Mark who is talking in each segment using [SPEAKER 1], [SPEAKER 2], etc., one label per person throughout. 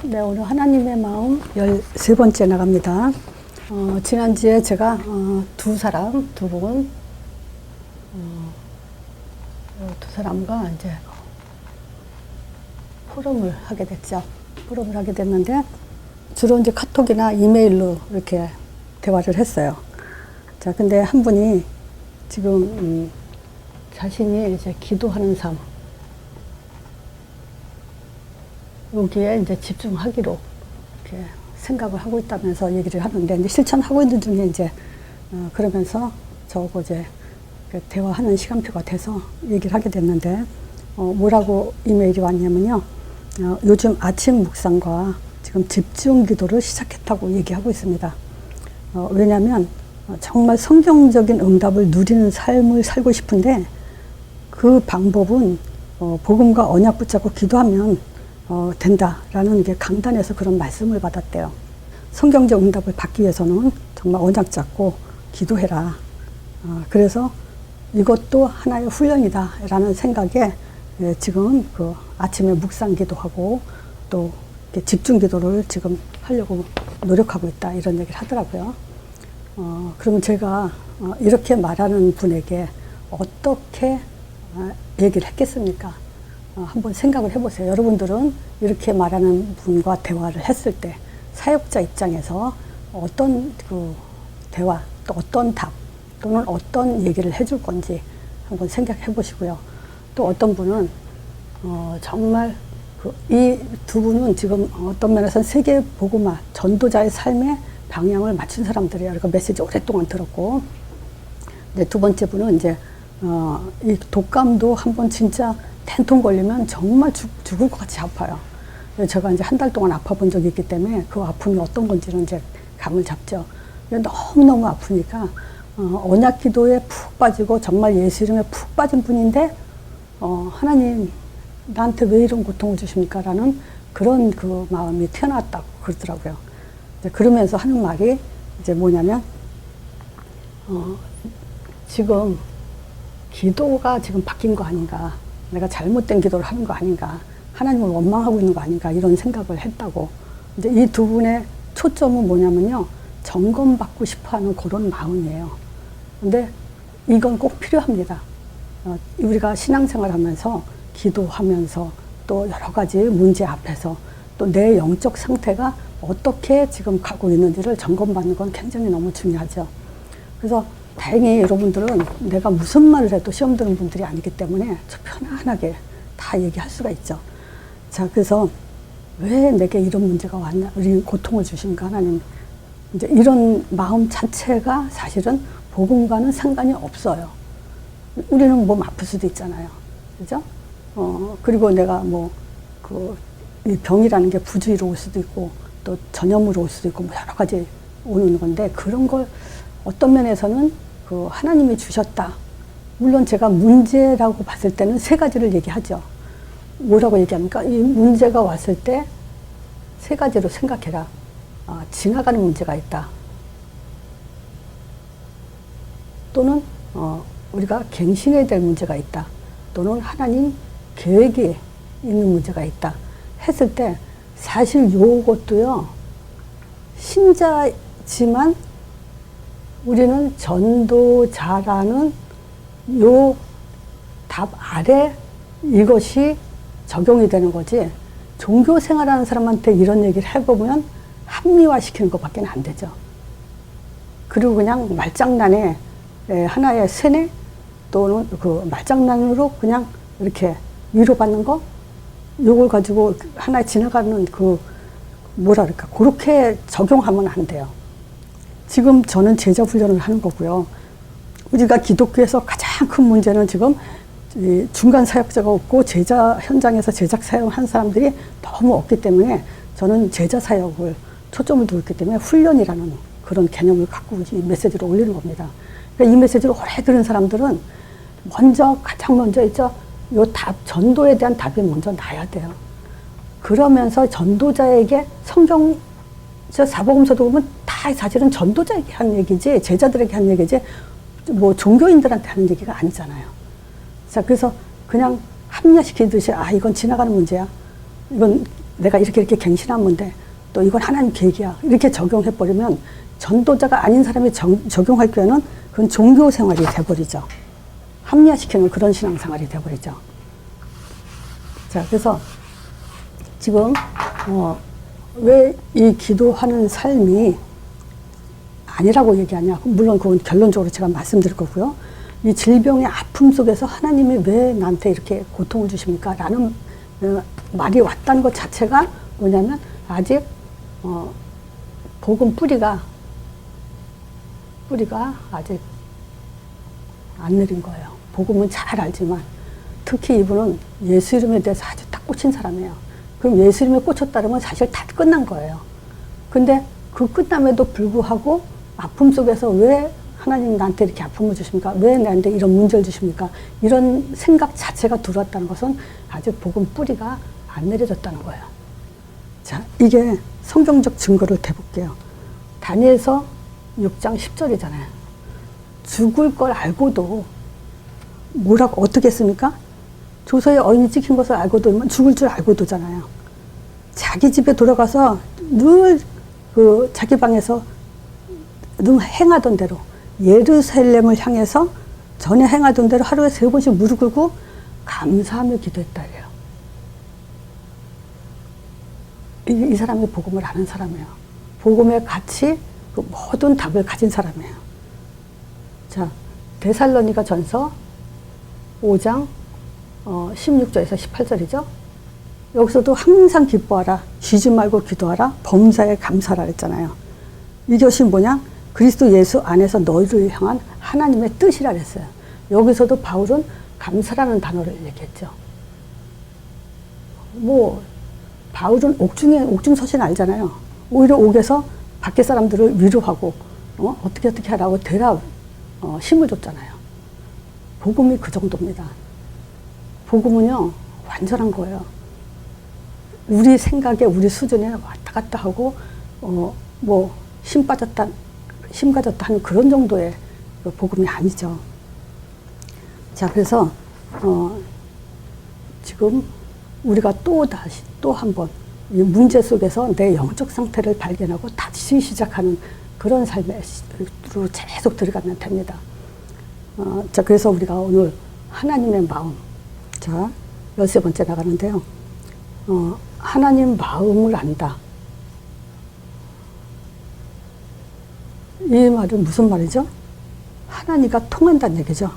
[SPEAKER 1] 네, 오늘 하나님의 마음 13번째 나갑니다. 지난주에 제가 두 분, 두 사람과 이제 포럼을 하게 됐죠. 포럼을 하게 됐는데, 주로 이제 카톡이나 이메일로 이렇게 대화를 했어요. 자, 근데 한 분이 지금, 자신이 이제 기도하는 삶, 여기에 이제 집중하기로 이렇게 생각을 하고 있다면서 얘기를 하는데, 이제 실천하고 있는 중에 이제, 그러면서 저하고 이제 대화하는 시간표가 돼서 얘기를 하게 됐는데, 뭐라고 이메일이 왔냐면요. 요즘 아침 묵상과 지금 집중 기도를 시작했다고 얘기하고 있습니다. 왜냐면, 정말 성경적인 응답을 누리는 삶을 살고 싶은데, 그 방법은, 복음과 언약 붙잡고 기도하면 된다라는 게 강단에서 그런 말씀을 받았대요. 성경적 응답을 받기 위해서는 정말 언약 잡고 기도해라. 그래서 이것도 하나의 훈련이다라는 생각에 지금 그 아침에 묵상 기도하고 또 집중 기도를 지금 하려고 노력하고 있다, 이런 얘기를 하더라고요. 그러면 제가 이렇게 말하는 분에게 어떻게 얘기를 했겠습니까? 한번 생각을 해보세요. 여러분들은 이렇게 말하는 분과 대화를 했을 때 사역자 입장에서 어떤 그 대화, 또 어떤 답, 또는 어떤 얘기를 해줄 건지 한번 생각해 보시고요. 또 어떤 분은 정말 이 두 분은 지금 어떤 면에서는 세계 복음화 전도자의 삶의 방향을 맞춘 사람들이에요. 그러니까 메시지 오랫동안 들었고, 이제 두 번째 분은 이제 이 독감도 한번 진짜 텐통 걸리면 정말 죽을 것 같이 아파요. 제가 이제 한 달 동안 아파본 적이 있기 때문에 그 아픔이 어떤 건지는 이제 감을 잡죠. 너무너무 아프니까 언약 기도에 푹 빠지고 정말 예수 이름에 푹 빠진 분인데 하나님 나한테 왜 이런 고통을 주십니까? 라는 그런 그 마음이 튀어나왔다고 그러더라고요. 이제 그러면서 하는 말이 이제 뭐냐면 지금 기도가 지금 바뀐 거 아닌가, 내가 잘못된 기도를 하는 거 아닌가, 하나님을 원망하고 있는 거 아닌가, 이런 생각을 했다고. 이제 이 두 분의 초점은 뭐냐면요, 점검받고 싶어 하는 그런 마음이에요. 근데 이건 꼭 필요합니다. 우리가 신앙생활 하면서, 기도하면서, 또 여러 가지 문제 앞에서, 또 내 영적 상태가 어떻게 지금 가고 있는지를 점검받는 건 굉장히 너무 중요하죠. 그래서 다행히 여러분들은 내가 무슨 말을 해도 시험 드는 분들이 아니기 때문에 편안하게 다 얘기할 수가 있죠. 자, 그래서 왜 내게 이런 문제가 왔나, 우리 고통을 주신가, 하나님. 이제 이런 마음 자체가 사실은 복음과는 상관이 없어요. 우리는 몸 아플 수도 있잖아요. 그죠? 그리고 내가 이 병이라는 게 부주의로 올 수도 있고, 또 전염으로 올 수도 있고, 뭐 여러 가지 오는 건데, 그런 걸 어떤 면에서는 하나님이 주셨다. 물론 제가 문제라고 봤을 때는 세 가지를 얘기하죠. 뭐라고 얘기합니까? 이 문제가 왔을 때 세 가지로 생각해라. 지나가는 문제가 있다. 또는 우리가 갱신해야 될 문제가 있다. 또는 하나님 계획이 있는 문제가 있다. 했을 때 사실 요것도요, 신자지만 우리는 전도자라는 요 답 아래 이것이 적용이 되는 거지, 종교 생활하는 사람한테 이런 얘기를 해보면 합리화시키는 것밖에 안 되죠. 그리고 그냥 말장난에 하나의 세뇌, 또는 그 말장난으로 그냥 이렇게 위로받는 거, 요걸 가지고 하나에 지나가는 뭐랄까, 그렇게 적용하면 안 돼요. 지금 저는 제자 훈련을 하는 거고요. 우리가 기독교에서 가장 큰 문제는 지금 이 중간 사역자가 없고 제자 현장에서 제작 사역한 사람들이 너무 없기 때문에, 저는 제자 사역을 초점을 두고 있기 때문에 훈련이라는 그런 개념을 갖고 이 메시지를 올리는 겁니다. 그러니까 이 메시지를 오래 들은 사람들은 가장 먼저 있죠. 요 답, 전도에 대한 답이 먼저 나야 돼요. 그러면서 전도자에게 성경, 사복음서도 보면 다 사실은 전도자에게 한 얘기지, 제자들에게 한 얘기지, 뭐 종교인들한테 하는 얘기가 아니잖아요. 자, 그래서 그냥 합리화시키듯이, 이건 지나가는 문제야. 이건 내가 이렇게 갱신하면 돼. 또 이건 하나님 계획이야. 이렇게 적용해버리면 전도자가 아닌 사람이 적용할 경우에는 그건 종교 생활이 돼버리죠. 합리화시키는 그런 신앙생활이 돼버리죠. 자, 그래서 지금 왜 이 기도하는 삶이 아니라고 얘기하냐. 물론 그건 결론적으로 제가 말씀드릴 거고요. 이 질병의 아픔 속에서 하나님이 왜 나한테 이렇게 고통을 주십니까? 라는 말이 왔다는 것 자체가 뭐냐면 아직 복음 뿌리가 아직 안 내린 거예요. 복음은 잘 알지만 특히 이분은 예수 이름에 대해서 아주 딱 꽂힌 사람이에요. 그럼 예수 이름에 꽂혔다면 사실 다 끝난 거예요. 근데 그 끝남에도 불구하고 아픔 속에서 왜 하나님 나한테 이렇게 아픔을 주십니까? 왜 나한테 이런 문제를 주십니까? 이런 생각 자체가 들어왔다는 것은 아직 복음 뿌리가 안 내려졌다는 거예요. 자, 이게 성경적 증거를 대볼게요. 다니엘서 6장 10절이잖아요. 죽을 걸 알고도 뭐라고 어떻게 했습니까? 조서에 어인이 찍힌 것을 알고도 죽을 줄 알고도잖아요. 자기 집에 돌아가서 늘 그 자기 방에서 늘 행하던 대로 예루살렘을 향해서 전에 행하던 대로 하루에 3번씩 무릎 꿇고 감사하며 기도했다 이래요. 이 사람이 복음을 아는 사람이에요. 복음의 가치, 그 모든 답을 가진 사람이에요. 자, 데살로니가 전서 5장 16절에서 18절이죠. 여기서도 항상 기뻐하라, 쉬지 말고 기도하라, 범사에 감사하라 했잖아요. 이것이 뭐냐? 그리스도 예수 안에서 너희를 향한 하나님의 뜻이라 그랬어요. 여기서도 바울은 감사라는 단어를 얘기했죠. 뭐 바울은 옥중서신 알잖아요. 오히려 옥에서 밖에 사람들을 위로하고 어떻게 하라고 힘을 줬잖아요. 복음이 그 정도입니다. 복음은요 완전한 거예요. 우리 생각에 우리 수준에 왔다 갔다 하고 뭐 힘 가졌다 하는 그런 정도의 복음이 아니죠. 자, 그래서 지금 우리가 또 한 번 이 문제 속에서 내 영적 상태를 발견하고 다시 시작하는 그런 삶으로 계속 들어가면 됩니다. 자, 그래서 우리가 오늘 하나님의 마음, 자, 13번째 나가는데요. 하나님 마음을 안다. 이 말은 무슨 말이죠? 하나님과 통한다는 얘기죠.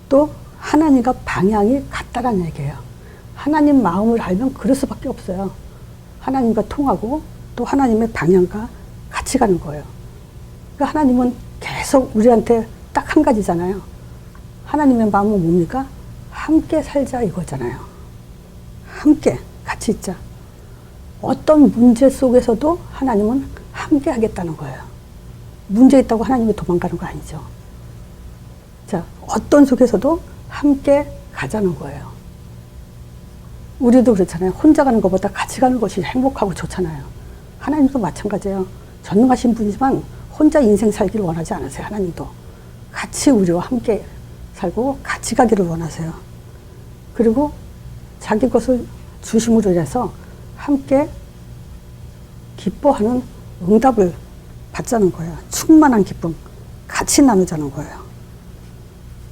[SPEAKER 1] 또 하나님과 방향이 같다라는 얘기예요. 하나님 마음을 알면 그럴 수밖에 없어요. 하나님과 통하고 또 하나님의 방향과 같이 가는 거예요. 그러니까 하나님은 계속 우리한테 딱 한 가지잖아요. 하나님의 마음은 뭡니까? 함께 살자 이거잖아요. 함께 같이 있자. 어떤 문제 속에서도 하나님은 함께 하겠다는 거예요. 문제 있다고 하나님이 도망가는 거 아니죠. 자, 어떤 속에서도 함께 가자는 거예요. 우리도 그렇잖아요. 혼자 가는 것보다 같이 가는 것이 행복하고 좋잖아요. 하나님도 마찬가지예요. 전능하신 분이지만 혼자 인생 살기를 원하지 않으세요. 하나님도 같이 우리와 함께 살고 같이 가기를 원하세요. 그리고 자기 것을 주심으로 해서 함께 기뻐하는 응답을 받자는 거예요. 충만한 기쁨 같이 나누자는 거예요.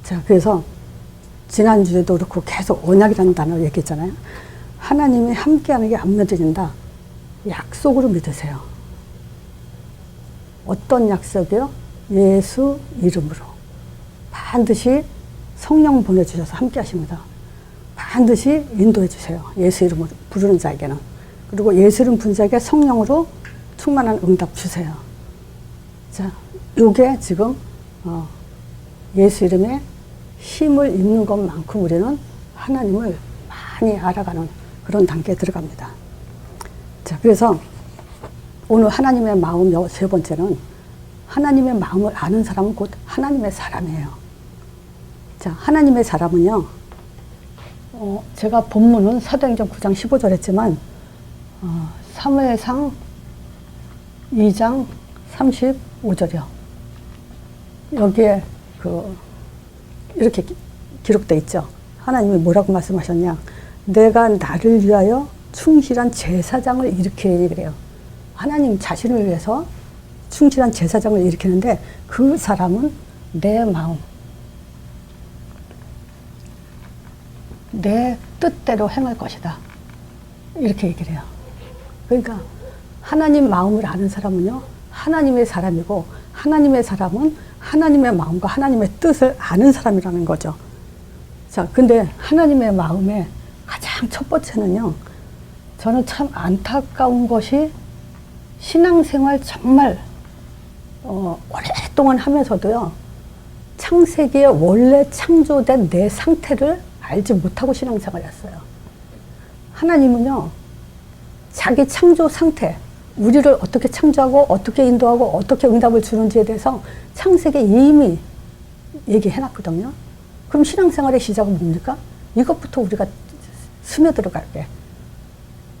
[SPEAKER 1] 자, 그래서 지난주에도 그렇고 계속 언약이라는 단어를 얘기했잖아요. 하나님이 함께하는 게 안 믿어진다. 약속으로 믿으세요. 어떤 약속이요? 예수 이름으로. 반드시 성령 보내주셔서 함께 하십니다. 반드시 인도해 주세요. 예수 이름으로 부르는 자에게는. 그리고 예수 이름 부르는 자에게 성령으로 충만한 응답 주세요. 자, 요게 지금 예수 이름에 힘을 입는 것만큼 우리는 하나님을 많이 알아가는 그런 단계에 들어갑니다. 자, 그래서 오늘 하나님의 마음 3번째는 하나님의 마음을 아는 사람은 곧 하나님의 사람이에요. 자, 하나님의 사람은요, 제가 본문은 사도행전 9장 15절 했지만, 사무엘상 2장 35절이요. 여기에 이렇게 기록되어 있죠. 하나님이 뭐라고 말씀하셨냐. 내가 나를 위하여 충실한 제사장을 일으키는 얘기를 해요. 하나님 자신을 위해서 충실한 제사장을 일으키는데 그 사람은 내 마음, 내 뜻대로 행할 것이다. 이렇게 얘기를 해요. 그러니까 하나님 마음을 아는 사람은요, 하나님의 사람이고 하나님의 사람은 하나님의 마음과 하나님의 뜻을 아는 사람이라는 거죠. 자, 근데 하나님의 마음에 가장 첫 번째는요, 저는 참 안타까운 것이 신앙생활 정말 오랫동안 하면서도요, 창세기에 원래 창조된 내 상태를 알지 못하고 신앙생활을 했어요. 하나님은요, 자기 창조 상태, 우리를 어떻게 창조하고 어떻게 인도하고 어떻게 응답을 주는지에 대해서 창세기에 이미 얘기해놨거든요. 그럼 신앙생활의 시작은 뭡니까? 이것부터 우리가 스며들어가게,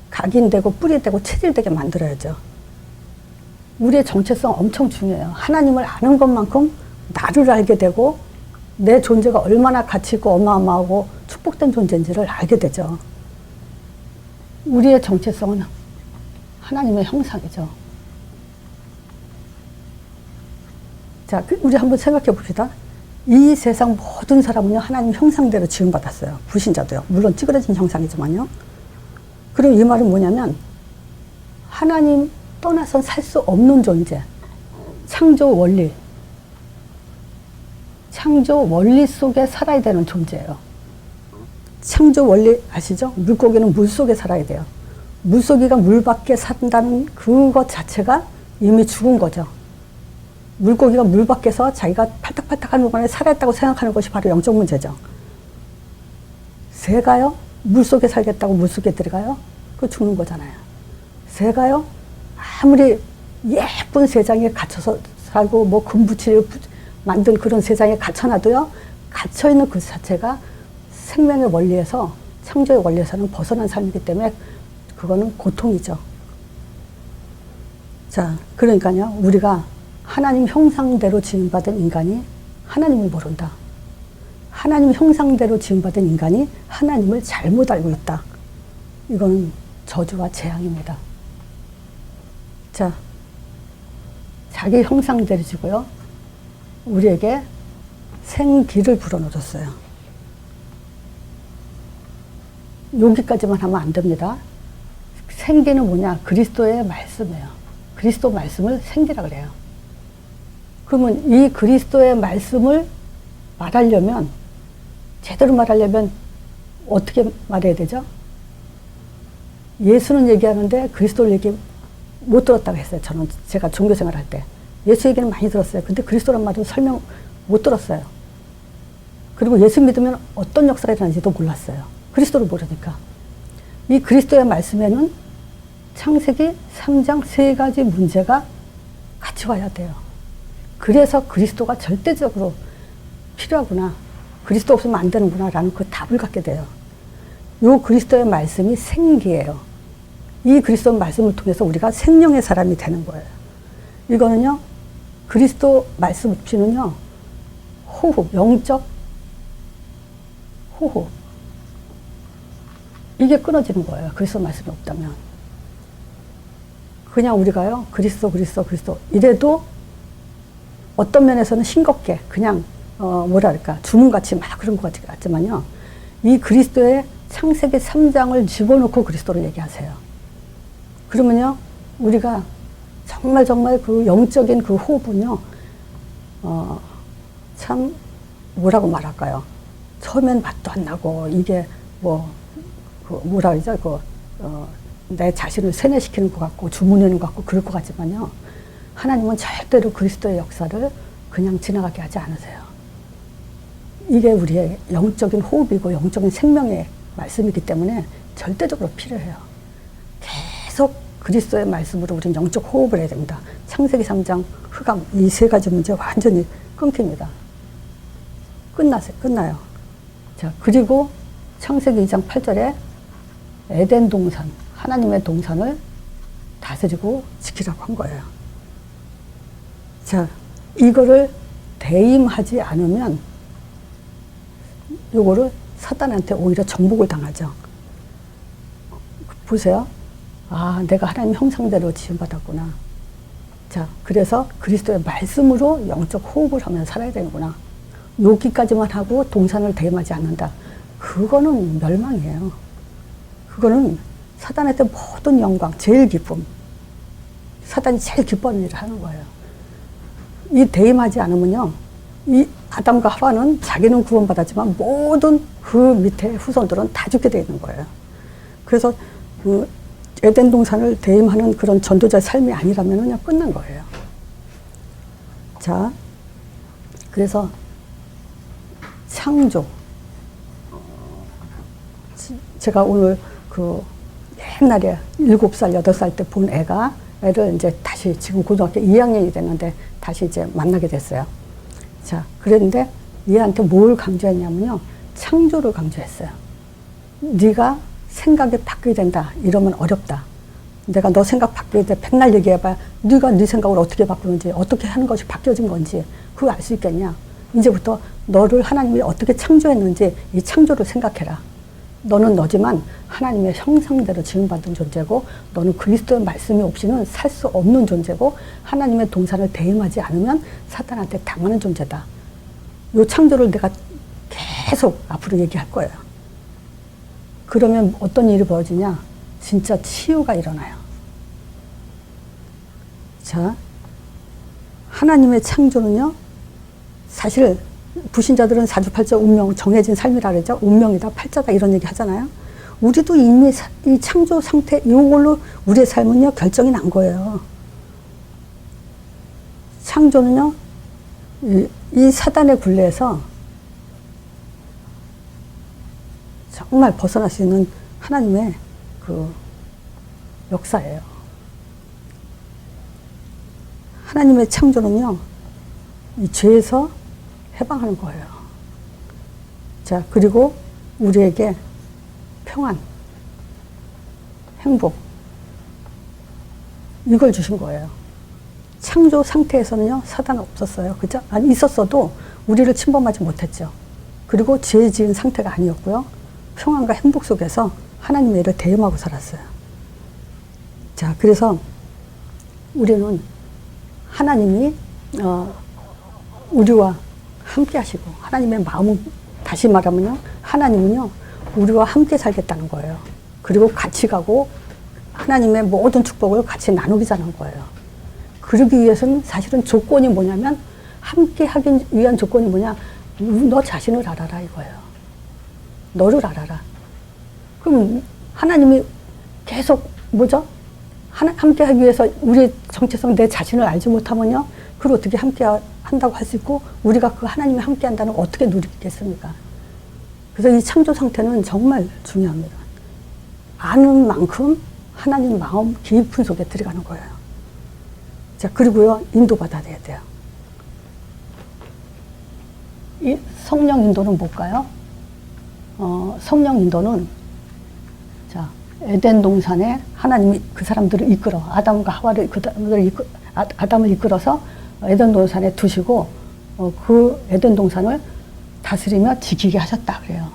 [SPEAKER 1] 각인되고 뿌리되고 체질되게 만들어야죠. 우리의 정체성 엄청 중요해요. 하나님을 아는 것만큼 나를 알게 되고 내 존재가 얼마나 가치 있고 어마어마하고 축복된 존재인지를 알게 되죠. 우리의 정체성은 하나님의 형상이죠. 자, 우리 한번 생각해 봅시다. 이 세상 모든 사람은요, 하나님 형상대로 지음받았어요. 불신자도요. 물론 찌그러진 형상이지만요. 그리고 이 말은 뭐냐면, 하나님 떠나선 살 수 없는 존재. 창조 원리 속에 살아야 되는 존재예요. 창조 원리 아시죠? 물고기는 물 속에 살아야 돼요. 물고기가 물 밖에 산다는 그것 자체가 이미 죽은 거죠. 물고기가 물 밖에서 자기가 팔딱팔딱한 물건에 살아있다고 생각하는 것이 바로 영적 문제죠. 새가요, 물 속에 살겠다고 물 속에 들어가요? 그거 죽는 거잖아요. 새가요, 아무리 예쁜 세상에 갇혀서 살고 뭐 금붙이를 만든 그런 세상에 갇혀놔도요, 갇혀있는 그 자체가 생명의 원리에서, 창조의 원리에서는 벗어난 삶이기 때문에 그거는 고통이죠. 자, 그러니까요, 우리가 하나님 형상대로 지음받은 인간이 하나님을 모른다. 하나님 형상대로 지음받은 인간이 하나님을 잘못 알고 있다. 이건 저주와 재앙입니다. 자, 자기 형상대로 지고요, 우리에게 생기를 불어넣어줬어요. 여기까지만 하면 안 됩니다. 생기는 뭐냐? 그리스도의 말씀이에요. 그리스도 말씀을 생기라 그래요. 그러면 이 그리스도의 말씀을 말하려면, 제대로 말하려면 어떻게 말해야 되죠? 예수는 얘기하는데 그리스도를 얘기 못 들었다고 했어요. 제가 종교생활 할 때. 예수 얘기는 많이 들었어요. 근데 그리스도란 말은 설명 못 들었어요. 그리고 예수 믿으면 어떤 역사가 일어나는지도 몰랐어요. 그리스도를 모르니까. 이 그리스도의 말씀에는 창세기 3장 3가지 문제가 같이 와야 돼요. 그래서 그리스도가 절대적으로 필요하구나. 그리스도 없으면 안 되는구나 라는 그 답을 갖게 돼요. 이 그리스도의 말씀이 생기예요. 이 그리스도의 말씀을 통해서 우리가 생명의 사람이 되는 거예요. 이거는요, 그리스도 말씀 없이는요, 호흡, 영적 호흡, 이게 끊어지는 거예요. 그리스도 말씀이 없다면. 그냥 우리가요, 그리스도 이래도 어떤 면에서는 싱겁게 그냥 뭐랄까 주문같이 막 그런 것 같지만요, 이 그리스도의 창세기 3장을 집어넣고 그리스도를 얘기하세요. 그러면요, 우리가 정말 그 영적인 그 호흡은요, 참 뭐라고 말할까요? 처음엔 맛도 안 나고 이게 뭐라 그러죠? 내 자신을 세뇌시키는 것 같고 주문하는 것 같고 그럴 것 같지만요, 하나님은 절대로 그리스도의 역사를 그냥 지나가게 하지 않으세요. 이게 우리의 영적인 호흡이고 영적인 생명의 말씀이기 때문에 절대적으로 필요해요. 계속 그리스도의 말씀으로 우리는 영적 호흡을 해야 됩니다. 창세기 3장 흑암 이 3가지 문제 완전히 끊깁니다. 끝나요. 자, 그리고 창세기 2장 8절에 에덴 동산, 하나님의 동산을 다스리고 지키라고 한 거예요. 자, 이거를 대임하지 않으면 요거를 사단한테 오히려 정복을 당하죠. 보세요. 아, 내가 하나님 형상대로 지음받았구나. 자, 그래서 그리스도의 말씀으로 영적 호흡을 하면서 살아야 되는구나. 여기까지만 하고 동산을 대임하지 않는다. 그거는 멸망이에요. 그거는 사단한테 모든 영광, 제일 기쁨. 사단이 제일 기뻐하는 일을 하는 거예요. 이 대임하지 않으면요, 이 아담과 하와는 자기는 구원받았지만 모든 그 밑에 후손들은 다 죽게 되어 있는 거예요. 그래서 그 에덴 동산을 대임하는 그런 전도자의 삶이 아니라면 그냥 끝난 거예요. 자, 그래서 창조. 제가 오늘 그 옛날에 7살, 8살 때 본 애를 이제 다시 지금 고등학교 2학년이 됐는데 다시 이제 만나게 됐어요. 자, 그랬는데 얘한테 뭘 강조했냐면요. 창조를 강조했어요. 네가 생각이 바뀌게 된다. 이러면 어렵다. 내가 너 생각 바뀌게 돼. 백날 얘기해봐. 네가 네 생각을 어떻게 바꾸는지, 어떻게 하는 것이 바뀌어진 건지 그거 알 수 있겠냐. 이제부터 너를 하나님이 어떻게 창조했는지 이 창조를 생각해라. 너는 너지만 하나님의 형상대로 지음받은 존재고 너는 그리스도의 말씀이 없이는 살 수 없는 존재고 하나님의 동산을 대임하지 않으면 사탄한테 당하는 존재다. 이 창조를 내가 계속 앞으로 얘기할 거예요. 그러면 어떤 일이 벌어지냐? 진짜 치유가 일어나요. 자, 하나님의 창조는요, 사실 불신자들은 사주팔자 운명, 정해진 삶이라 그러죠. 운명이다, 팔자다 이런 얘기 하잖아요. 우리도 이미 이 창조 상태, 이걸로 우리의 삶은요, 결정이 난 거예요. 창조는요, 이 사단의 굴레에서 정말 벗어날 수 있는 하나님의 그 역사예요. 하나님의 창조는요, 이 죄에서 해방하는 거예요. 자, 그리고 우리에게 평안, 행복, 이걸 주신 거예요. 창조 상태에서는요, 사단은 없었어요. 그죠? 아니, 있었어도 우리를 침범하지 못했죠. 그리고 죄 지은 상태가 아니었고요. 평안과 행복 속에서 하나님의 일을 대임하고 살았어요. 자, 그래서 우리는 하나님이 우리와 함께 하시고 하나님의 마음은, 다시 말하면요, 하나님은요 우리와 함께 살겠다는 거예요. 그리고 같이 가고 하나님의 모든 축복을 같이 나누기자는 거예요. 그러기 위해서는 사실은 조건이 뭐냐면, 함께 하기 위한 조건이 뭐냐, 너 자신을 알아라 이거예요. 너를 알아라. 그럼 하나님이 계속 뭐죠? 함께 하기 위해서 우리 정체성, 내 자신을 알지 못하면요, 그걸 어떻게 함께 한다고 할 수 있고, 우리가 그 하나님이 함께 한다는 걸 어떻게 누리겠습니까? 그래서 이 창조 상태는 정말 중요합니다. 아는 만큼 하나님 마음 깊은 속에 들어가는 거예요. 자, 그리고요, 인도받아야 돼요. 이 성령 인도는 뭘까요? 성령 인도는, 자, 에덴 동산에 하나님이 그 사람들을 이끌어, 아담과 하와를, 아담을 이끌어서 에덴 동산에 두시고, 그 에덴 동산을 다스리며 지키게 하셨다 그래요.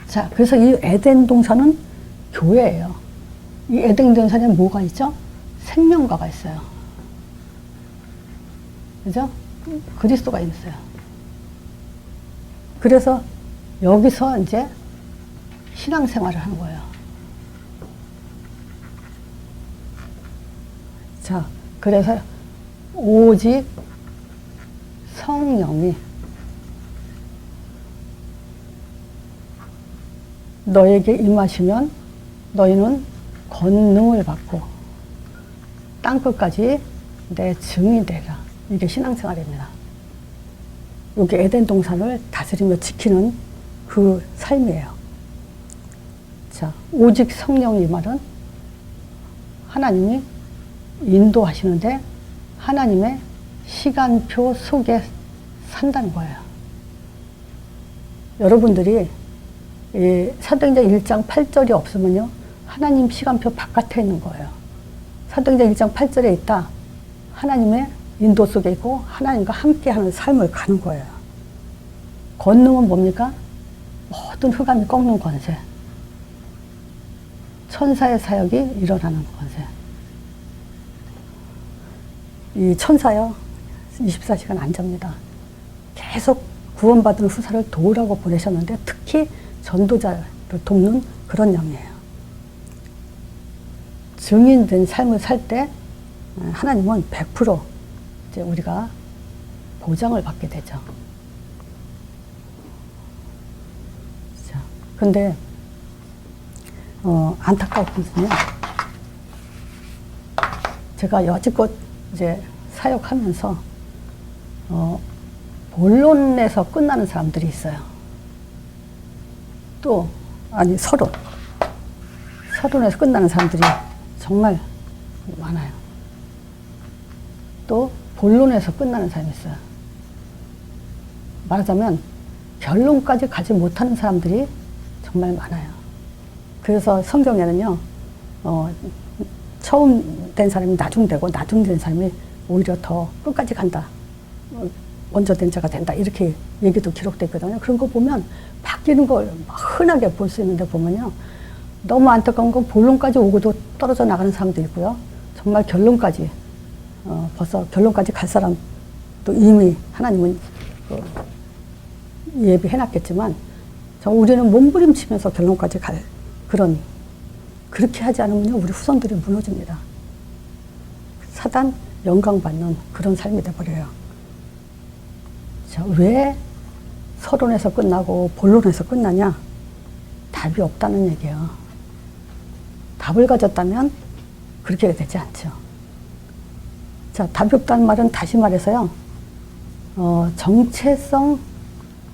[SPEAKER 1] 자, 그래서 이 에덴 동산은 교회예요. 이 에덴 동산에 뭐가 있죠? 생명과가 있어요. 그죠? 그리스도가 있어요. 그래서 여기서 이제 신앙생활을 하는 거예요. 자, 그래서 오직 성령이 너에게 임하시면 너희는 권능을 받고 땅끝까지 내 증이 되라. 이게 신앙생활입니다. 여기 에덴 동산을 다스리며 지키는 그 삶이에요. 자, 오직 성령이 말은 하나님이 인도하시는데 하나님의 시간표 속에 산다는 거예요. 여러분들이 이 사도행전 1장 8절이 없으면요, 하나님 시간표 바깥에 있는 거예요. 사도행전 1장 8절에 있다. 하나님의 인도 속에 있고 하나님과 함께하는 삶을 가는 거예요. 권능은 뭡니까? 모든 흑암이 꺾는 권세. 천사의 사역이 일어나는 것에. 이 천사요, 24시간 안 잡니다. 계속 구원받은 후사를 도우라고 보내셨는데 특히 전도자를 돕는 그런 영이에요. 증인된 삶을 살 때 하나님은 100% 이제 우리가 보장을 받게 되죠. 자, 근데 안타깝거든요. 제가 여지껏 이제 사역하면서 본론에서 끝나는 사람들이 있어요. 또 아니 서론에서 끝나는 사람들이 정말 많아요. 또 본론에서 끝나는 사람이 있어요. 말하자면 결론까지 가지 못하는 사람들이 정말 많아요. 그래서 성경에는요, 처음 된 사람이 나중되고 나중된 사람이 오히려 더 끝까지 간다. 먼저 된 자가 된다. 이렇게 얘기도 기록되어 있거든요. 그런 거 보면 바뀌는 걸 흔하게 볼 수 있는데 보면요. 너무 안타까운 건 본론까지 오고도 떨어져 나가는 사람도 있고요. 정말 결론까지, 벌써 결론까지 갈 사람도 이미 하나님은 예비해놨겠지만, 우리는 몸부림치면서 결론까지 갈 그렇게 하지 않으면 우리 후손들이 무너집니다. 사단 영광받는 그런 삶이 돼버려요. 자, 왜 서론에서 끝나고 본론에서 끝나냐? 답이 없다는 얘기예요. 답을 가졌다면 그렇게 되지 않죠. 자, 답이 없다는 말은 다시 말해서요, 정체성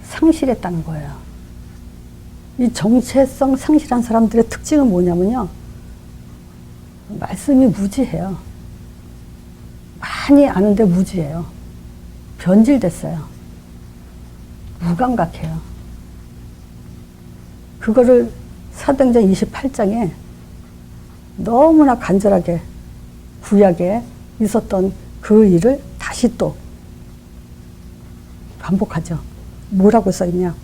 [SPEAKER 1] 상실했다는 거예요. 이 정체성 상실한 사람들의 특징은 뭐냐면요, 말씀이 무지해요. 많이 아는데 무지해요. 변질됐어요. 무감각해요. 그거를 사도행전 28장에 너무나 간절하게 구약에 있었던 그 일을 다시 또 반복하죠. 뭐라고 써있냐?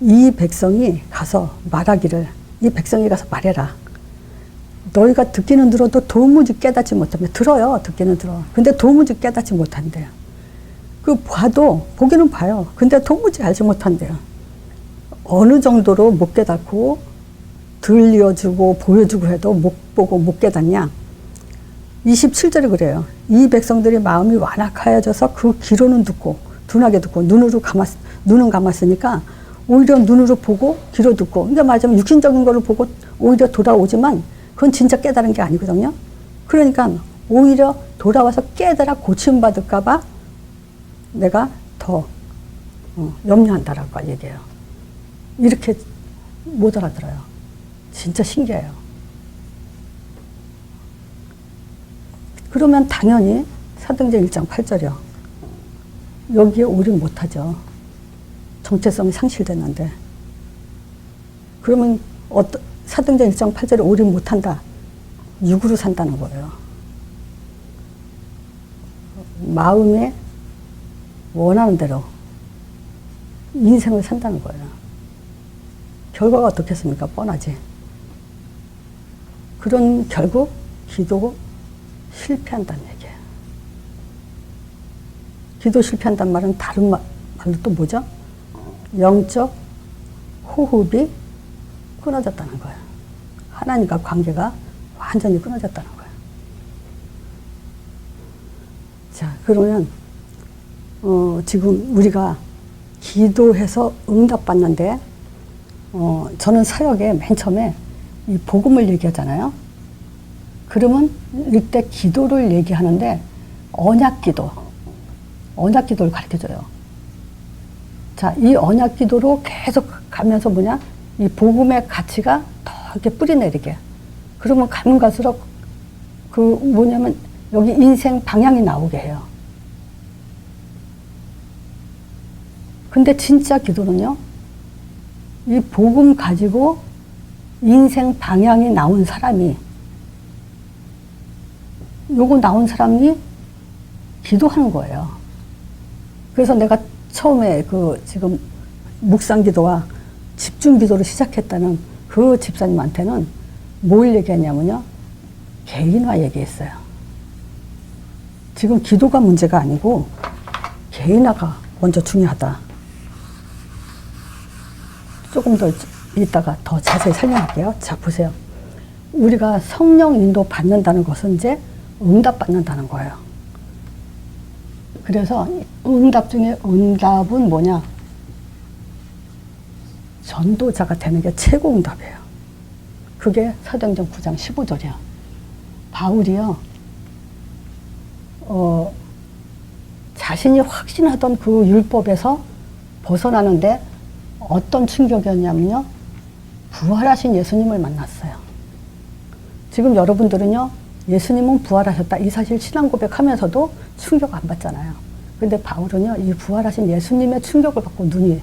[SPEAKER 1] 이 백성이 가서 말하기를, 이 백성이 가서 말해라. 너희가 듣기는 들어도 도무지 깨닫지 못하면, 들어요. 듣기는 들어. 근데 도무지 깨닫지 못한대요. 보기는 봐요. 근데 도무지 알지 못한대요. 어느 정도로 못 깨닫고 들려주고 보여주고 해도 못 보고 못 깨닫냐? 27절이 그래요. 이 백성들이 마음이 완악하여져서 그 귀로는 듣고, 둔하게 듣고, 눈은 감았으니까 오히려 눈으로 보고 귀로 듣고, 그러니까 말하자면 육신적인 거를 보고 오히려 돌아오지만 그건 진짜 깨달은 게 아니거든요. 그러니까 오히려 돌아와서 깨달아 고침받을까 봐 내가 더 염려한다라고 얘기해요. 이렇게 못 알아들어요. 진짜 신기해요. 그러면 당연히 사도행전 1장 8절이요. 여기에 오류 못하죠. 정체성이 상실됐는데. 그러면 사도행전 1장 8절에 오류 못한다. 육으로 산다는 거예요. 마음에 원하는 대로 인생을 산다는 거예요. 결과가 어떻겠습니까? 뻔하지. 그런 결국 기도 실패한다는 얘기예요. 기도 실패한다는 말은 다른 말로 또 뭐죠? 영적 호흡이 끊어졌다는 거예요. 하나님과 관계가 완전히 끊어졌다는 거예요. 자, 그러면 지금 우리가 기도해서 응답받는데, 저는 사역에 맨 처음에 이 복음을 얘기하잖아요. 그러면 이때 기도를 얘기하는데 언약 기도를 가르쳐줘요. 자, 이 언약 기도로 계속 가면서 뭐냐? 이 복음의 가치가 더 이렇게 뿌리내리게. 그러면 가면 갈수록 뭐냐면 여기 인생 방향이 나오게 해요. 근데 진짜 기도는요, 이 복음 가지고 인생 방향이 나온 사람이, 나온 사람이 기도하는 거예요. 그래서 내가 처음에 지금 묵상 기도와 집중 기도를 시작했다는 그 집사님한테는 뭘 얘기했냐면요. 개인화 얘기했어요. 지금 기도가 문제가 아니고 개인화가 먼저 중요하다. 조금 더 이따가 더 자세히 설명할게요. 자, 보세요. 우리가 성령 인도 받는다는 것은 이제 응답 받는다는 거예요. 그래서 응답 중에 응답은 뭐냐? 전도자가 되는 게 최고 응답이에요. 그게 사도행전 9장 15절이야. 바울이요, 자신이 확신하던 그 율법에서 벗어나는데 어떤 충격이었냐면요, 부활하신 예수님을 만났어요. 지금 여러분들은요, 예수님은 부활하셨다 이 사실 신앙 고백하면서도 충격 안 받잖아요. 근데 바울은요, 이 부활하신 예수님의 충격을 받고 눈이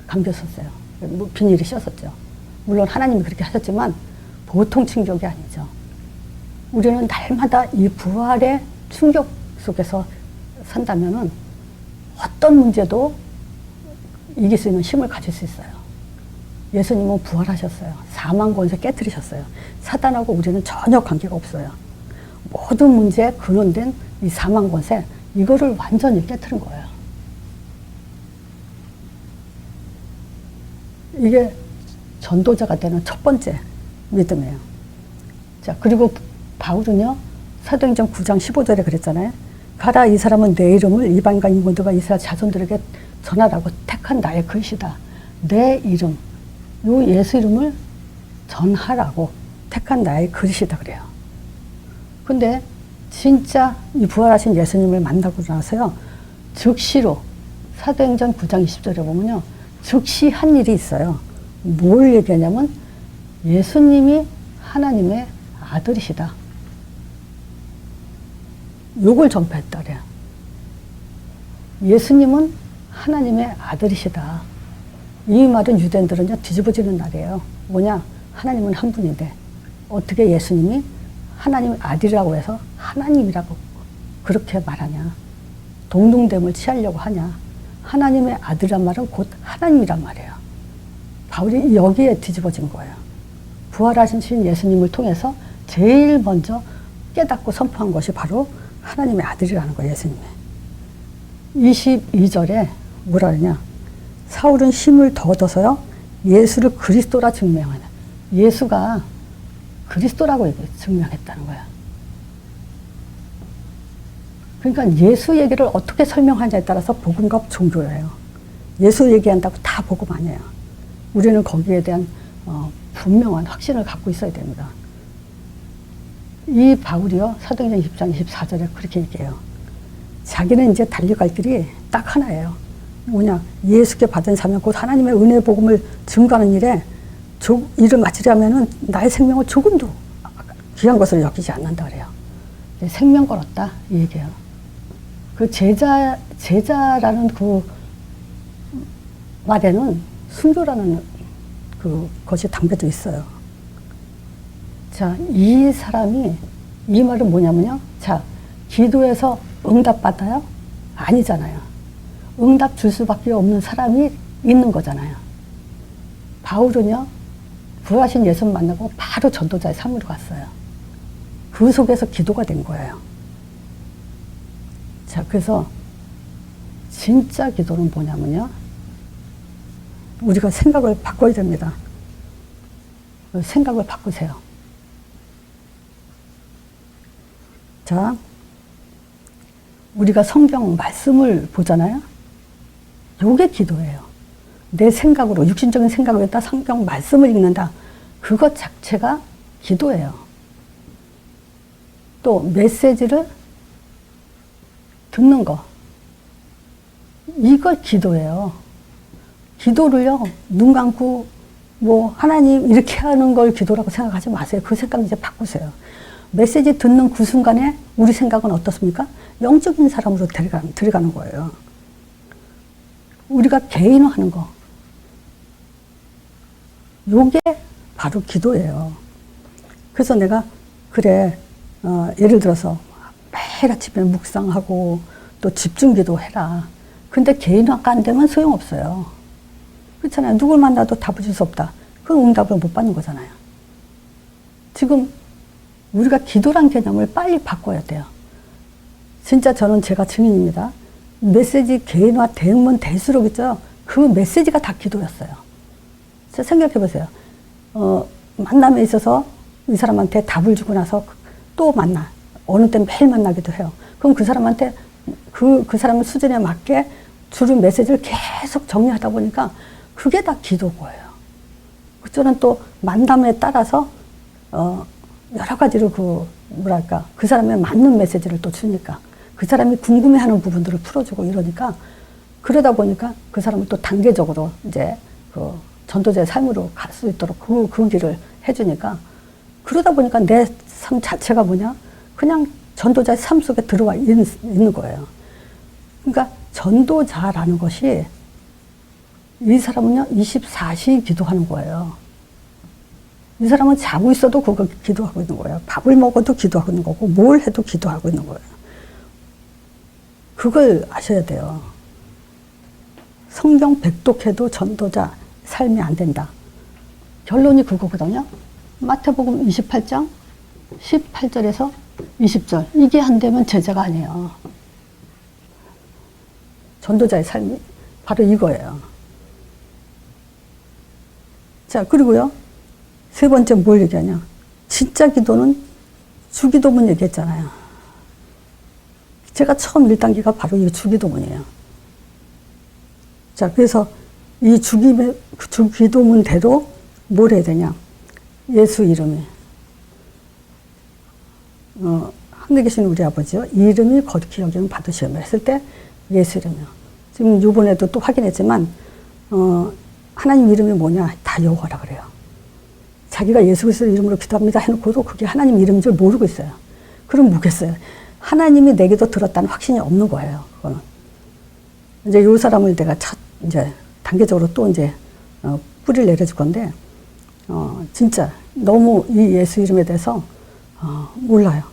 [SPEAKER 1] 감겼었어요. 뭐 비닐이 씌었었죠. 물론 하나님이 그렇게 하셨지만 보통 충격이 아니죠. 우리는 날마다 이 부활의 충격 속에서 산다면은 어떤 문제도 이길 수 있는 힘을 가질 수 있어요. 예수님은 부활하셨어요. 사망 권세 깨뜨리셨어요. 사단하고 우리는 전혀 관계가 없어요. 모든 문제에 근원된 이 사망 권세, 이거를 완전히 깨뜨린 거예요. 이게 전도자가 되는 첫 번째 믿음이에요. 자, 그리고 바울은요, 사도행전 9장 15절에 그랬잖아요. 가라, 이 사람은 내 이름을 이방인과 인고들과 이스라엘 자손들에게 전하라고 택한 나의 글씨다. 내 이름, 요 예수 이름을 전하라고 택한 나의 글씨다 그래요. 근데 진짜 이 부활하신 예수님을 만나고 나서요, 즉시로 사도행전 9장 20절에 보면요, 즉시 한 일이 있어요. 뭘 얘기하냐면 예수님이 하나님의 아들이시다. 요걸 전파했다 그래요. 예수님은 하나님의 아들이시다. 이 말은 유대인들은요, 뒤집어지는 말이에요. 뭐냐? 하나님은 한 분인데 어떻게 예수님이 하나님의 아들이라고 해서 하나님이라고 그렇게 말하냐? 동등됨을 취하려고 하냐? 하나님의 아들이란 말은 곧 하나님이란 말이에요. 바울이 여기에 뒤집어진 거예요. 부활하신 예수님을 통해서 제일 먼저 깨닫고 선포한 것이 바로 하나님의 아들이라는 거예요, 예수님의. 22절에 뭐라 그러냐? 사울은 힘을 더 얻어서요, 예수를 그리스도라 증명하냐. 예수가 그리스도라고 증명했다는 거야. 그러니까 예수 얘기를 어떻게 설명하냐에 따라서 복음과 종교예요. 예수 얘기한다고 다 복음 아니에요. 우리는 거기에 대한 분명한 확신을 갖고 있어야 됩니다. 이 바울이요, 사도행전 10장 24절에 그렇게 얘기해요. 자기는 이제 달려갈 길이 딱 하나예요. 뭐냐? 예수께 받은 사명, 곧 하나님의 은혜 복음을 증거하는 일에 일을 마치려면은 나의 생명을 조금도 귀한 것으로 여기지 않는다 그래요. 생명 걸었다 이 얘기예요. 그 제자라는 그 말에는 순교라는 그 것이 담겨져 있어요. 자, 이 사람이 이 말은 뭐냐면요. 자, 기도해서 응답 받아요? 아니잖아요. 응답 줄 수밖에 없는 사람이 있는 거잖아요. 바울은요, 부활하신 예수 만나고 바로 전도자의 삶으로 갔어요. 그 속에서 기도가 된 거예요. 자, 그래서 진짜 기도는 뭐냐면요, 우리가 생각을 바꿔야 됩니다. 생각을 바꾸세요. 자, 우리가 성경 말씀을 보잖아요. 요게 기도예요. 내 생각으로, 육신적인 생각으로 했다 성경 말씀을 읽는다. 그것 자체가 기도예요. 또 메시지를 듣는 거. 이걸 기도예요. 기도를요, 눈 감고 뭐 하나님 이렇게 하는 걸 기도라고 생각하지 마세요. 그 생각 이제 바꾸세요. 메시지 듣는 그 순간에 우리 생각은 어떻습니까? 영적인 사람으로 들어가는 거예요. 우리가 개인화하는 거. 요게 바로 기도예요. 그래서 내가 그래, 예를 들어서 매일 아침에 묵상하고 또 집중기도 해라. 근데 개인화가 안 되면 소용없어요. 그렇잖아요. 누굴 만나도 답을 줄 수 없다. 그 응답을 못 받는 거잖아요. 지금 우리가 기도란 개념을 빨리 바꿔야 돼요. 진짜 저는 제가 증인입니다. 메시지 개인화 되면 될수록 있죠. 그 메시지가 다 기도였어요. 생각해 보세요. 만남에 있어서 이 사람한테 답을 주고 나서 또 만나. 어느 때 매일 만나기도 해요. 그럼 그 사람한테 그 사람의 수준에 맞게 주는 메시지를 계속 정리하다 보니까 그게 다 기도인 거예요. 저는 또 만남에 따라서 여러 가지로 그 사람에 맞는 메시지를 또 주니까 그 사람이 궁금해하는 부분들을 풀어주고 이러니까 그러다 보니까 그 사람을 또 단계적으로 이제 그 전도자의 삶으로 갈 수 있도록 그 길을 해주니까 그러다 보니까 내 삶 자체가 뭐냐? 그냥 전도자의 삶 속에 들어와 있는 거예요. 그러니까 전도자라는 것이 이 사람은요 24시 기도하는 거예요. 이 사람은 자고 있어도 그거 기도하고 있는 거예요. 밥을 먹어도 기도하고 있는 거고 뭘 해도 기도하고 있는 거예요. 그걸 아셔야 돼요. 성경 백독해도 전도자 삶이 안 된다. 결론이 그거거든요. 마태복음 28장 18절에서 20절. 이게 안 되면 제자가 아니에요. 전도자의 삶이 바로 이거예요. 자, 그리고요. 세 번째 뭘 얘기하냐. 진짜 기도는 주기도문 얘기했잖아요. 제가 처음 1단계가 바로 이 주기도문이에요. 자, 그래서 이 주기도문대로 뭘 해야 되냐. 예수 이름이. 하늘에 계신 우리 아버지요. 이름이 거룩히 여김을 받으시오며 했을 때 예수 이름이요. 지금 이번에도 또 확인했지만 하나님 이름이 뭐냐. 다 여호와라 그래요. 자기가 예수 그리스도 이름으로 기도합니다 해놓고도 그게 하나님 이름인 줄 모르고 있어요. 그럼 뭐겠어요. 하나님이 내 기도 들었다는 확신이 없는 거예요. 그거는. 이제 요 사람을 내가 이제 단계적으로 또 이제 뿌리를 내려줄 건데 진짜 너무 이 예수 이름에 대해서 몰라요.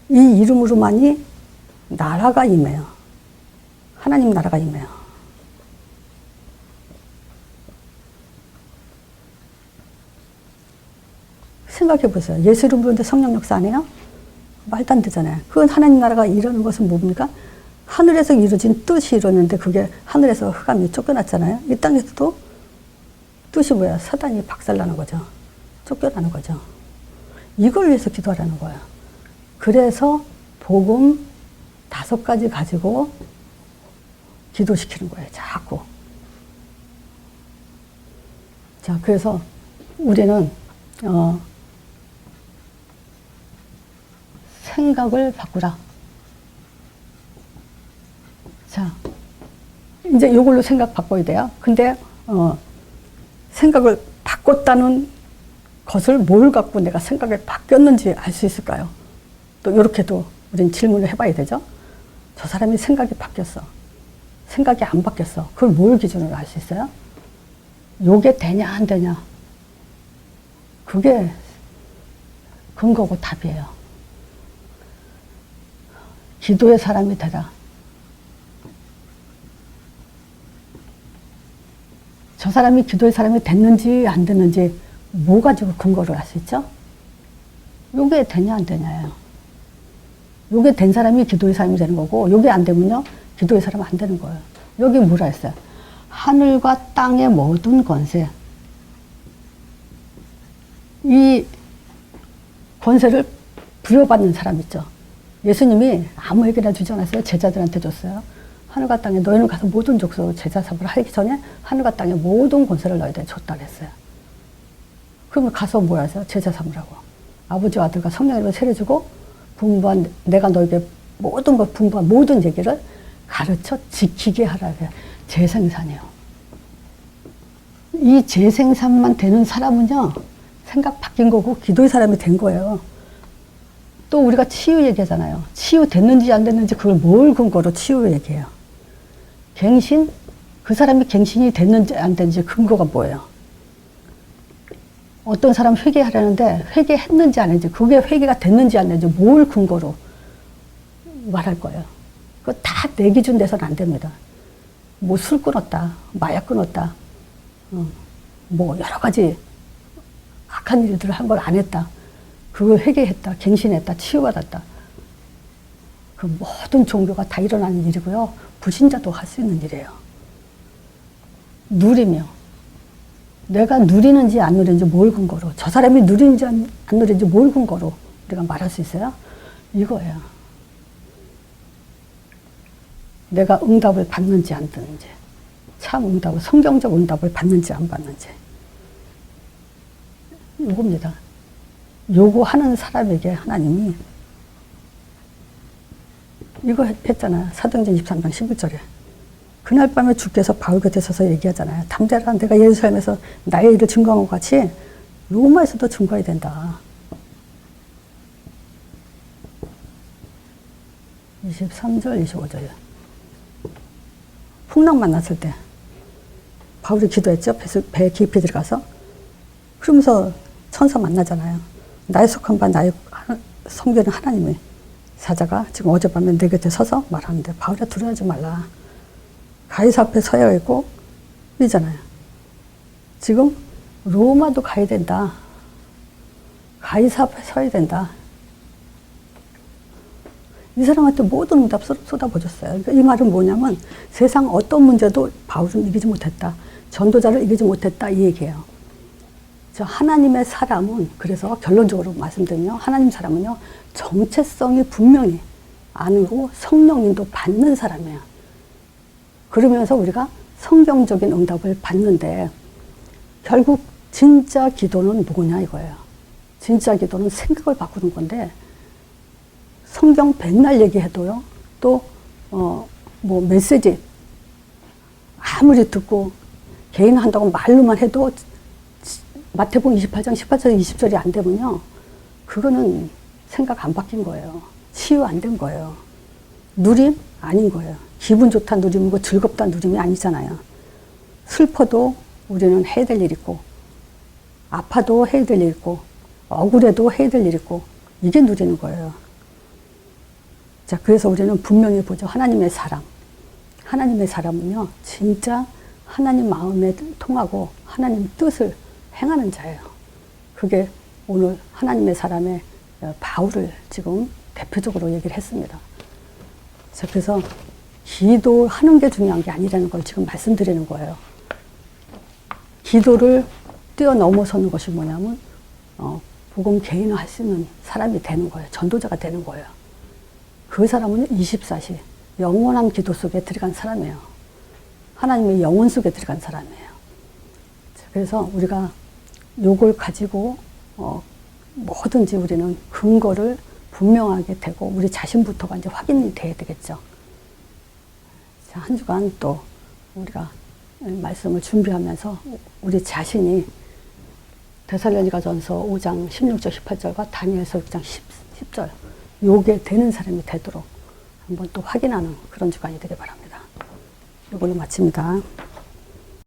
[SPEAKER 1] 이 이름으로만이 나라가 임해요. 하나님 나라가 임해요. 생각해 보세요. 예수 이름 부르는데 성령 역사 안 해요? 말도 안 되잖아요. 그건 하나님 나라가 이루는 것은 뭡니까? 하늘에서 이루어진 뜻이 이루어졌는데 그게 하늘에서 흑암이 쫓겨났잖아요. 이 땅에서도 뜻이 뭐야? 사단이 박살나는 거죠. 쫓겨나는 거죠. 이걸 위해서 기도하라는 거예요. 그래서 복음 5가지 가지고 기도시키는 거예요. 자꾸. 자, 그래서 우리는 생각을 바꾸라. 자, 이제 이걸로 생각 바꿔야 돼요. 근데 생각을 바꿨다는 것을 뭘 갖고 내가 생각이 바뀌었는지 알 수 있을까요? 또 이렇게도 우린 질문을 해봐야 되죠. 저 사람이 생각이 바뀌었어. 생각이 안 바뀌었어. 그걸 뭘 기준으로 알 수 있어요? 요게 되냐 안 되냐. 그게 근거고 답이에요. 기도의 사람이 되라. 저 사람이 기도의 사람이 됐는지 안 됐는지 뭐 가지고 근거를 알 수 있죠? 요게 되냐 안 되냐예요. 요게 된 사람이 기도의 사람이 되는 거고 요게 안 되면요 기도의 사람은 안 되는 거예요. 여기 뭐라 했어요? 하늘과 땅의 모든 권세. 이 권세를 부여받는 사람 있죠. 예수님이 아무에게나 주지 않았어요. 제자들한테 줬어요. 하늘과 땅에 너희는 가서 모든 족속으로 제자 삼으라 하기 전에 하늘과 땅의 모든 권세를 너희들에 줬다 그랬어요. 그러면 가서 뭐 하세요? 제자 삼으라고. 아버지와 아들과 성령으로 세례주고 분부한 내가 너에게 모든 것 분부한 모든 얘기를 가르쳐 지키게 하라. 재생산이요. 이 재생산만 되는 사람은요 생각 바뀐 거고 기도의 사람이 된 거예요. 또 우리가 치유 얘기하잖아요. 치유 됐는지 안 됐는지 그걸 뭘 근거로 치유 얘기해요. 갱신? 그 사람이 갱신이 됐는지 안 됐는지 근거가 뭐예요? 어떤 사람 회개하려는데 회개했는지 안 했는지 그게 회개가 됐는지 안 됐는지 뭘 근거로 말할 거예요. 그거 다 내 기준 돼서는 안 됩니다. 뭐 술 끊었다, 마약 끊었다, 뭐 여러 가지 악한 일들을 한 걸 안 했다. 그걸 회개했다. 갱신했다. 치유받았다. 그 모든 종교가 다 일어나는 일이고요. 불신자도 할 수 있는 일이에요. 누리며 내가 누리는지 안 누리는지 뭘 근거로, 저 사람이 누리는지 안 누리는지 뭘 근거로 우리가 말할 수 있어요? 이거예요. 내가 응답을 받는지 안 받는지, 참 응답을, 성경적 응답을 받는지 안 받는지, 요겁니다. 요거 하는 사람에게 하나님이 이거 했잖아요. 사도행전 23장 11절에. 그날 밤에 주께서 바울 곁에 서서 얘기하잖아요. 담대라, 내가 예루살렘에서 나의 일을 증거한 것 같이 로마에서도 증거해야 된다. 23절, 25절. 풍랑 만났을 때 바울이 기도했죠. 배에 깊이 들어가서. 그러면서 천사 만나잖아요. 나의 속한 바 나의 섬기는 하나님의 사자가 지금 어젯밤에 내 곁에 서서 말하는데, 바울아 두려워하지 말라. 가이사 앞에 서야 했고 이잖아요. 지금 로마도 가야 된다. 가이사 앞에 서야 된다. 이 사람한테 모든 응답 쏟아부어줬어요. 그러니까 이 말은 뭐냐면 세상 어떤 문제도 바울은 이기지 못했다. 전도자를 이기지 못했다, 이 얘기예요. 저 하나님의 사람은, 그래서 결론적으로 말씀드리면 하나님 사람은요, 정체성이 분명히 아니고 성령님도 받는 사람이에요. 그러면서 우리가 성경적인 응답을 받는데, 결국 진짜 기도는 뭐냐 이거예요. 진짜 기도는 생각을 바꾸는 건데, 성경 백날 얘기해도요, 또 뭐 메시지 아무리 듣고 개인 한다고 말로만 해도 마태복음 28장 18절 20절이 안 되면요, 그거는 생각 안 바뀐 거예요. 치유 안 된 거예요. 누림 아닌 거예요. 기분 좋다 누림이고 즐겁다 누림이 아니잖아요. 슬퍼도 우리는 해야 될 일 있고, 아파도 해야 될 일 있고, 억울해도 해야 될 일 있고, 이게 누리는 거예요. 자, 그래서 우리는 분명히 보죠. 하나님의 사람. 하나님의 사람은요, 진짜 하나님 마음에 통하고 하나님 뜻을 행하는 자예요. 그게 오늘 하나님의 사람의 바울을 지금 대표적으로 얘기를 했습니다. 자, 그래서 기도하는 게 중요한 게 아니라는 걸 지금 말씀드리는 거예요. 기도를 뛰어넘어서는 것이 뭐냐면 복음 개인화할 수 있는 사람이 되는 거예요. 전도자가 되는 거예요. 그 사람은 24시 영원한 기도 속에 들어간 사람이에요. 하나님의 영혼 속에 들어간 사람이에요. 그래서 우리가 요걸 가지고 뭐든지 우리는 근거를 분명하게 되고 우리 자신부터가 이제 확인이 돼야 되겠죠. 자, 한 주간 또 우리가 말씀을 준비하면서 우리 자신이 데살로니가전서 5장 16절 18절과 다니엘서 6장 10절 요게 되는 사람이 되도록 한번 또 확인하는 그런 주간이 되길 바랍니다. 이걸로 마칩니다.